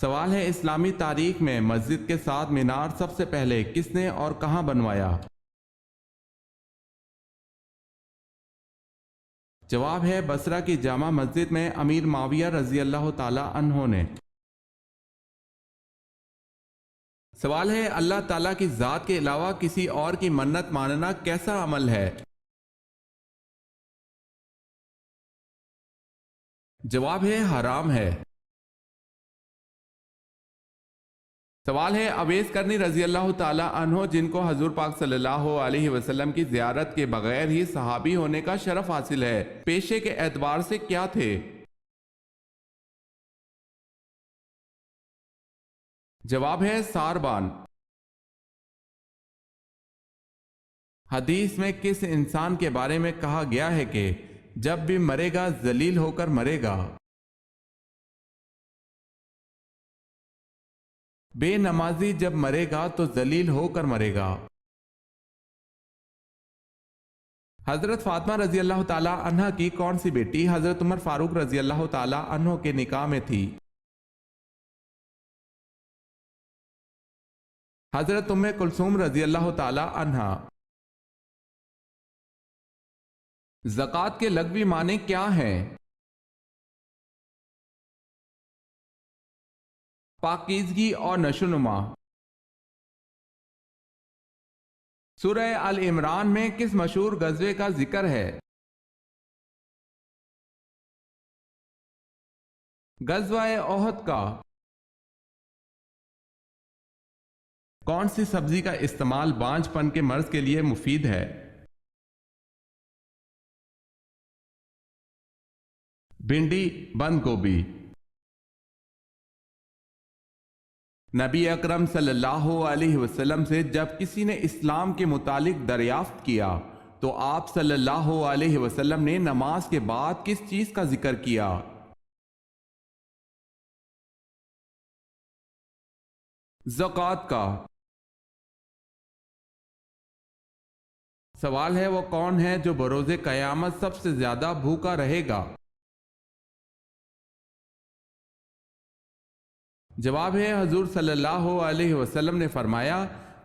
سوال ہے اسلامی تاریخ میں مسجد کے ساتھ مینار سب سے پہلے کس نے اور کہاں بنوایا؟ جواب ہے بصرہ کی جامع مسجد میں امیر معاویہ رضی اللہ تعالی عنہ نے۔ سوال ہے اللہ تعالیٰ کی ذات کے علاوہ کسی اور کی منت ماننا کیسا عمل ہے؟ جواب ہے حرام ہے۔ سوال ہے اویس کرنی رضی اللہ تعالی عنہ جن کو حضور پاک صلی اللہ علیہ وسلم کی زیارت کے بغیر ہی صحابی ہونے کا شرف حاصل ہے، پیشے کے اعتبار سے کیا تھے؟ جواب ہے ساربان۔ حدیث میں کس انسان کے بارے میں کہا گیا ہے کہ جب بھی مرے گا ذلیل ہو کر مرے گا؟ بے نمازی جب مرے گا تو ذلیل ہو کر مرے گا۔ حضرت فاطمہ رضی اللہ تعالی عنہ کی کون سی بیٹی حضرت عمر فاروق رضی اللہ تعالی عنہ کے نکاح میں تھی؟ حضرت ام کلثوم رضی اللہ تعالی عنہ۔ زکوٰۃ کے لغوی معنی کیا ہیں؟ پاکیزگی اور نشوونما۔ سورہ آل عمران میں کس مشہور غزوے کا ذکر ہے؟ غزوہ احد کا۔ کون سی سبزی کا استعمال بانجھ پن کے مرض کے لیے مفید ہے؟ بھنڈی، بند گوبھی۔ نبی اکرم صلی اللہ علیہ وسلم سے جب کسی نے اسلام کے متعلق دریافت کیا تو آپ صلی اللہ علیہ وسلم نے نماز کے بعد کس چیز کا ذکر کیا؟ زکوٰۃ کا۔ سوال ہے وہ کون ہے جو بروز قیامت سب سے زیادہ بھوکا رہے گا؟ جواب ہے حضور صلی اللہ علیہ وسلم نے فرمایا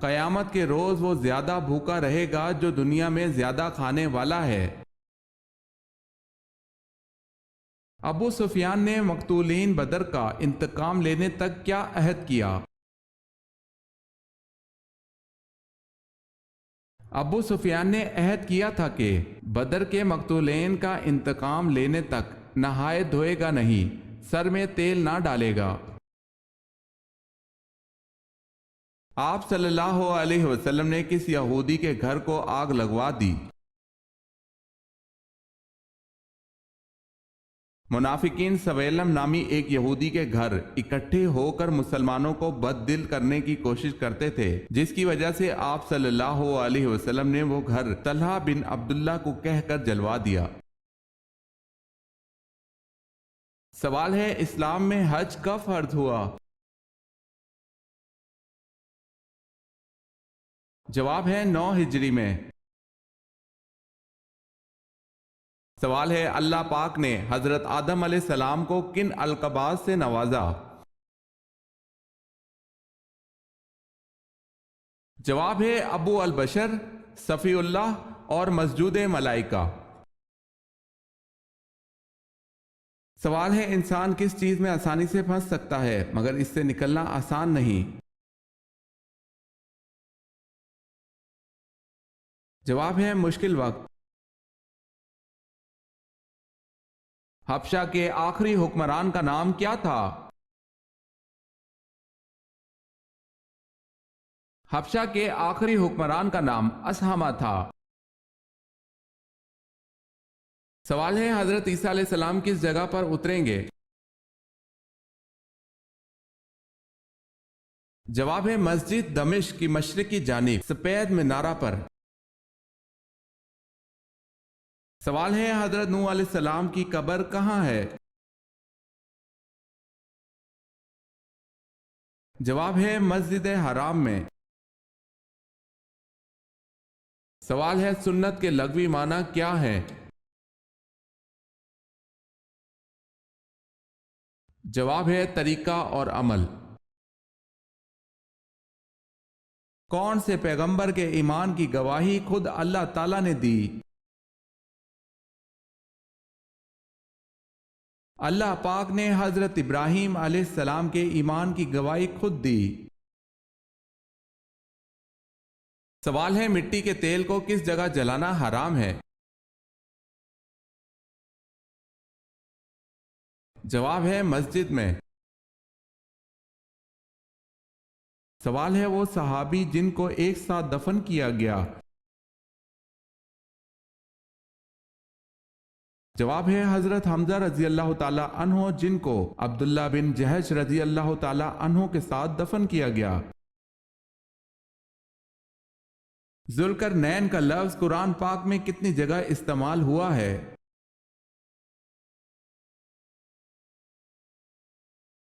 قیامت کے روز وہ زیادہ بھوکا رہے گا جو دنیا میں زیادہ کھانے والا ہے۔ ابو سفیان نے مقتولین بدر کا انتقام لینے تک کیا عہد کیا؟ ابو سفیان نے عہد کیا تھا کہ بدر کے مقتولین کا انتقام لینے تک نہائے دھوئے گا نہیں، سر میں تیل نہ ڈالے گا۔ آپ صلی اللہ علیہ وسلم نے کس یہودی کے گھر کو آگ لگوا دی؟ منافقین سویلم نامی ایک یہودی کے گھر اکٹھے ہو کر مسلمانوں کو بد دل کرنے کی کوشش کرتے تھے، جس کی وجہ سے آپ صلی اللہ علیہ وسلم نے وہ گھر طلحہ بن عبداللہ کو کہہ کر جلوا دیا۔ سوال ہے اسلام میں حج کب فرض ہوا؟ جواب ہے 9 ہجری میں۔ سوال ہے اللہ پاک نے حضرت آدم علیہ السلام کو کن القابات سے نوازا؟ جواب ہے ابو البشر، صفی اللہ اور مسجود ملائکہ۔ سوال ہے انسان کس چیز میں آسانی سے پھنس سکتا ہے مگر اس سے نکلنا آسان نہیں؟ جواب ہے مشکل وقت۔ حبشہ کے آخری حکمران کا نام کیا تھا؟ حبشہ کے آخری حکمران کا نام اسہمہ تھا۔ سوال ہے حضرت عیسیٰ علیہ السلام کس جگہ پر اتریں گے؟ جواب ہے مسجد دمشق کی مشرقی جانب سفید مینارہ پر۔ سوال ہے حضرت نوح علیہ السلام کی قبر کہاں ہے؟ جواب ہے مسجد حرام میں۔ سوال ہے سنت کے لغوی معنی کیا ہے؟ जवाब है तरीका और अमल। कौन से पैगंबर के ईमान की गवाही खुद अल्लाह ताला ने दी? अल्लाह पाक ने हजरत इब्राहीम अलैहिस्सलाम के ईमान की गवाही खुद दी। सवाल है, मिट्टी के तेल को किस जगह जलाना हराम है? जवाब है मस्जिद में। सवाल है, वो सहाबी जिनको एक साथ दफन किया गया। जवाब है हजरत हमजा रजी अल्लाह ताला अन्हो जिनको अब्दुल्ला बिन जहश रजी अल्लाह ताला अन्हो के साथ दफन किया गया। जुल्करनैन का लफ्ज कुरान पाक में कितनी जगह इस्तेमाल हुआ है?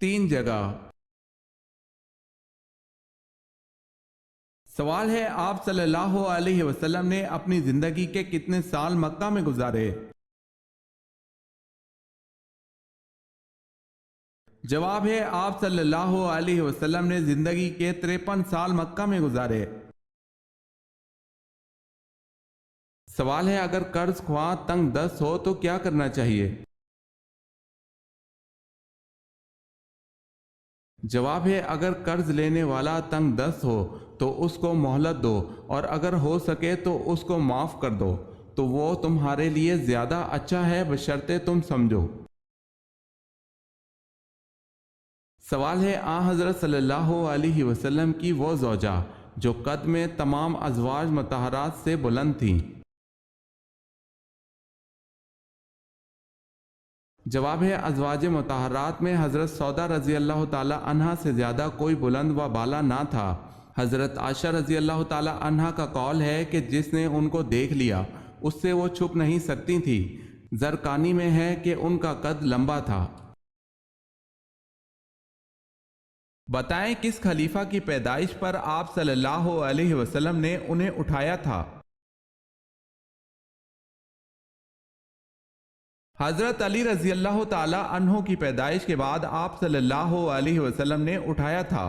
3 जगह। सवाल है, आप सल्लल्लाहु अलैहि वसल्लम ने अपनी जिंदगी के कितने साल मक्का में गुजारे? जवाब है, आप सल्लल्लाहु अलैहि वसल्लम ने जिंदगी के 53 साल मक्का में गुजारे। सवाल है, अगर कर्ज ख्वाह तंग दस्त हो तो क्या करना चाहिए? जवाब है, अगर कर्ज लेने वाला तंग दस्त हो तो उसको मोहलत दो और अगर हो सके तो उसको माफ कर दो, तो वो तुम्हारे लिए ज्यादा अच्छा है बशर्ते तुम समझो। सवाल है, आ हजरत सल्लल्लाहु अलैहि वसल्लम की वो ज़ौजा जो कद में तमाम अज़वाज मतहरात से बुलंद थी। जवाब है, अज़वाज मुतहरात में हज़रत सौदा रज़ी अल्लाह ताला अन्हा से ज़्यादा कोई बुलंद व बाला ना था। हज़रत आयशा रज़ी अल्लाह ताला अन्हा का कौल है कि जिसने उनको देख लिया उससे वो छुप नहीं सकती थी। ज़रकानी में है कि उनका कद लंबा था। बताएं किस खलीफा की पैदाइश पर आप सल्लल्लाहु अलैहि वसल्लम ने उन्हें उठाया था? हजरत अली रजी अल्लाह ताला अन्हो की पैदाइश के बाद आप सल्लल्लाहु अलैहि वसल्लम ने उठाया था।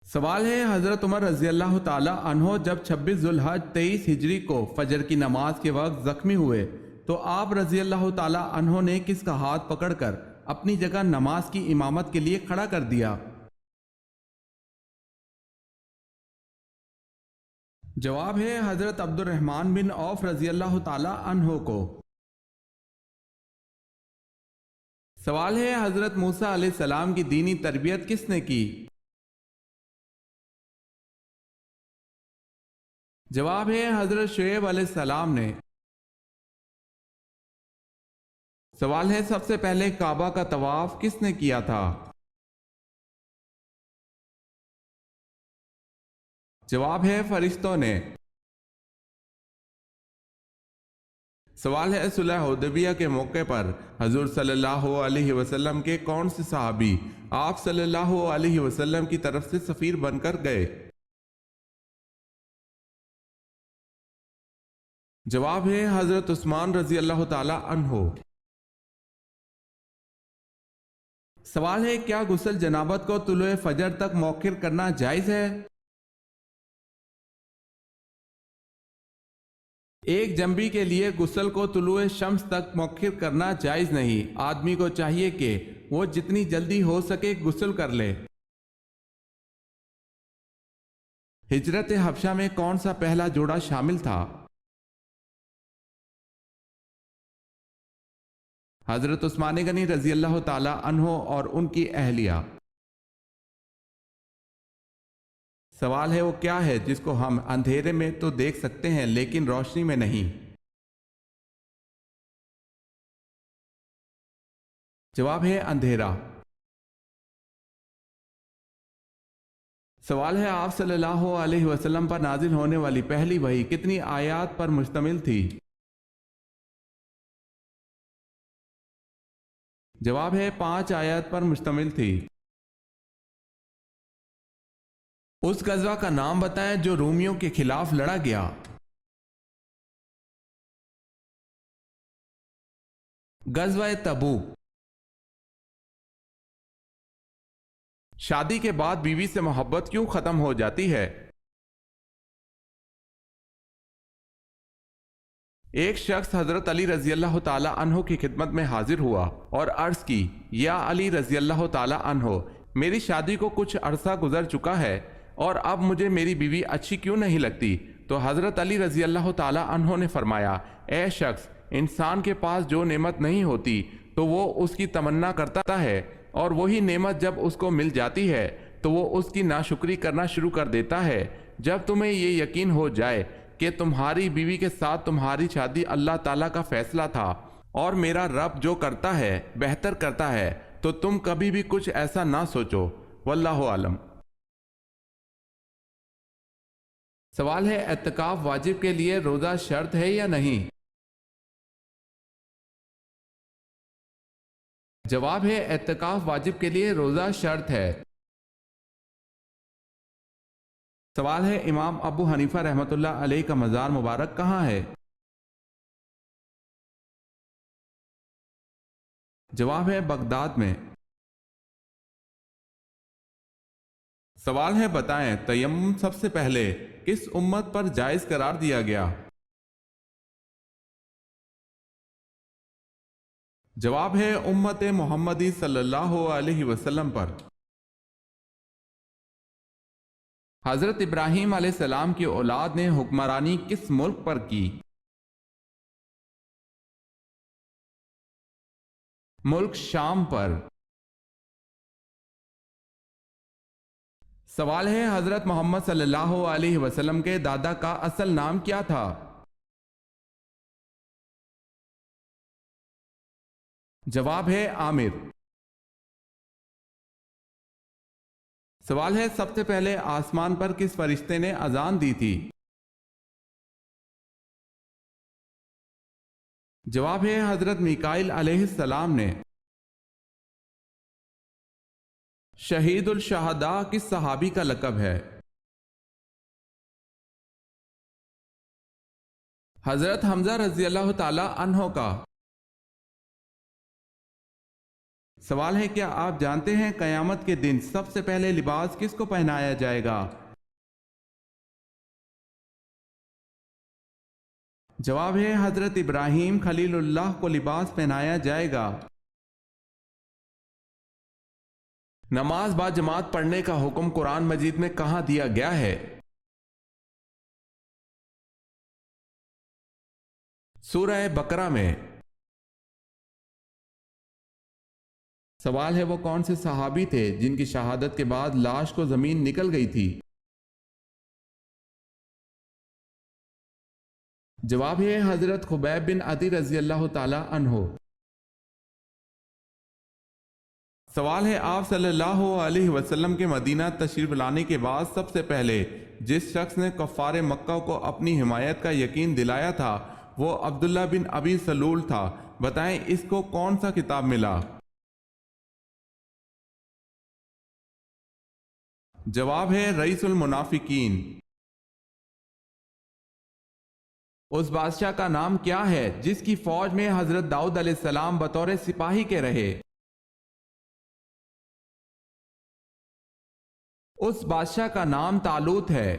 सवाल है, हजरत उमर रजी अल्लाह ताला अन्हो जब 26 जुल्हज 23 हिजरी को फजर की नमाज के वक्त जख्मी हुए तो आप रजी अल्लाह ताला अन्हो ने किसका हाथ पकड़कर अपनी जगह नमाज की इमामत के लिए खड़ा कर दिया? जवाब है हजरत अब्दुर्रहमान बिन औफ रजी अल्लाह ताला अन्हो को। सवाल है, हजरत मूसा अलैहिस्सलाम की दीनी तरबियत किसने की? जवाब है हजरत शुएब अलैहिस्सलाम ने। सवाल है, सबसे पहले काबा का तवाफ किसने किया था? जवाब है फरिश्तों ने। सवाल है, सुलह हुदैबिया के मौके पर हजूर सल्लल्लाहु अलैहि वसल्लम के कौन से सहाबी आप सल्लल्लाहु अलैहि वसल्लम की तरफ से सफीर बनकर गए? जवाब है हजरत उस्मान रजी अल्लाह ताला अन्हो। सवाल है, क्या गुस्ल जनाबत को तुलुए फजर तक मौखिर करना जायज है? एक जंबी के लिए गुस्ल को तुलुए शम्स तक मौखिर करना जायज नहीं। आदमी को चाहिए कि वो जितनी जल्दी हो सके गुस्ल कर ले। हिजरत हबशा में कौन सा पहला जोड़ा शामिल था? हजरत उस्मान गनी रजी अल्लाह ताला अन्हो और उनकी अहलिया। सवाल है, वो क्या है जिसको हम अंधेरे में तो देख सकते हैं लेकिन रोशनी में नहीं? जवाब है अंधेरा। सवाल है, आप सल्लल्लाहु अलैहि वसल्लम पर नाजिल होने वाली पहली वही कितनी आयात पर मुश्तमिल थी? जवाब है 5 आयत पर मुश्तमिल थी। उस गज़वा का नाम बताएं जो रोमियों के खिलाफ लड़ा गया। गज़वा तबूक। शादी के बाद बीवी से मोहब्बत क्यों खत्म हो जाती है? एक शख्स हजरत अली रजी अल्लाह ताला अन्हो की खिदमत में हाजिर हुआ और अर्ज की, या अली रजी अल्लाह ताला अन्हो, मेरी शादी को कुछ अरसा गुजर चुका है और अब मुझे मेरी बीवी अच्छी क्यों नहीं लगती? तो हजरत अली रजी अल्लाह ताला अन्हो ने फरमाया, ए शख्स, इंसान के पास जो नेमत नहीं होती तो वो उसकी तमन्ना करता है, और वही नेमत जब उसको मिल जाती है तो वो उसकी नाशुक्री करना शुरू कर देता है। जब तुम्हें ये यकीन हो जाए कि तुम्हारी बीवी के साथ तुम्हारी शादी अल्लाह ताला का फैसला था और मेरा रब जो करता है बेहतर करता है, तो तुम कभी भी कुछ ऐसा ना सोचो। वल्लाहु आलम। सवाल है, एतकाफ वाजिब के लिए रोजा शर्त है या नहीं? जवाब है, एतकाफ वाजिब के लिए रोजा शर्त है। सवाल है, इमाम अबू हनीफा रहमतुल्लाह अलैह का मज़ार मुबारक कहाँ है? जवाब है, बगदाद में। सवाल है, बताएं तयम्मुम सबसे पहले किस उम्मत पर जायज करार दिया गया? जवाब है, उम्मत मोहम्मदी सल्लल्लाहु अलैहि वसल्लम पर। हजरत इब्राहीम अलैहिस्सलाम की औलाद ने हुक्मरानी किस मुल्क पर की? मुल्क शाम पर। सवाल है, हजरत मोहम्मद सल्लल्लाहु अलैहि वसल्लम के दादा का असल नाम क्या था? जवाब है, आमिर। सवाल है, सबसे पहले आसमान पर किस फरिश्ते ने अजान दी थी? जवाब है, हजरत मीकाइल अलैहिस्सलाम ने। शहीदुल शहदा किस सहाबी का लक़ब है? हजरत हमजा रजी अल्लाह ताला अन्हो का। सवाल है, क्या आप जानते हैं कयामत के दिन सबसे पहले लिबास किसको पहनाया जाएगा? जवाब है, हजरत इब्राहीम खलीलुल्लाह को लिबास पहनाया जाएगा। नमाज बा जमात पढ़ने का हुक्म कुरान मजीद में कहां दिया गया है? सूरह बकरा में। सवाल है, वो कौन से सहाबी थे जिनकी शहादत के बाद लाश को जमीन निकल गई थी? जवाब है, हजरत खुबैब बिन अदी रजी अल्लाह ताला अन्हो। सवाल है, आप सल्लल्लाहु अलैहि वसल्लम के मदीना तशरीफ लाने के बाद सबसे पहले जिस शख्स ने कफ़ार मक्का को अपनी हिमायत का यकीन दिलाया था वो अब्दुल्ला बिन अबी सलूल था। बताएं इसको कौन सा किताब मिला? जवाब है, रईसुल मुनाफिकीन। उस बादशाह का नाम क्या है जिसकी फौज में हजरत दाऊद अलैहिस्सलाम बतौर सिपाही के रहे? उस बादशाह का नाम तालूत है।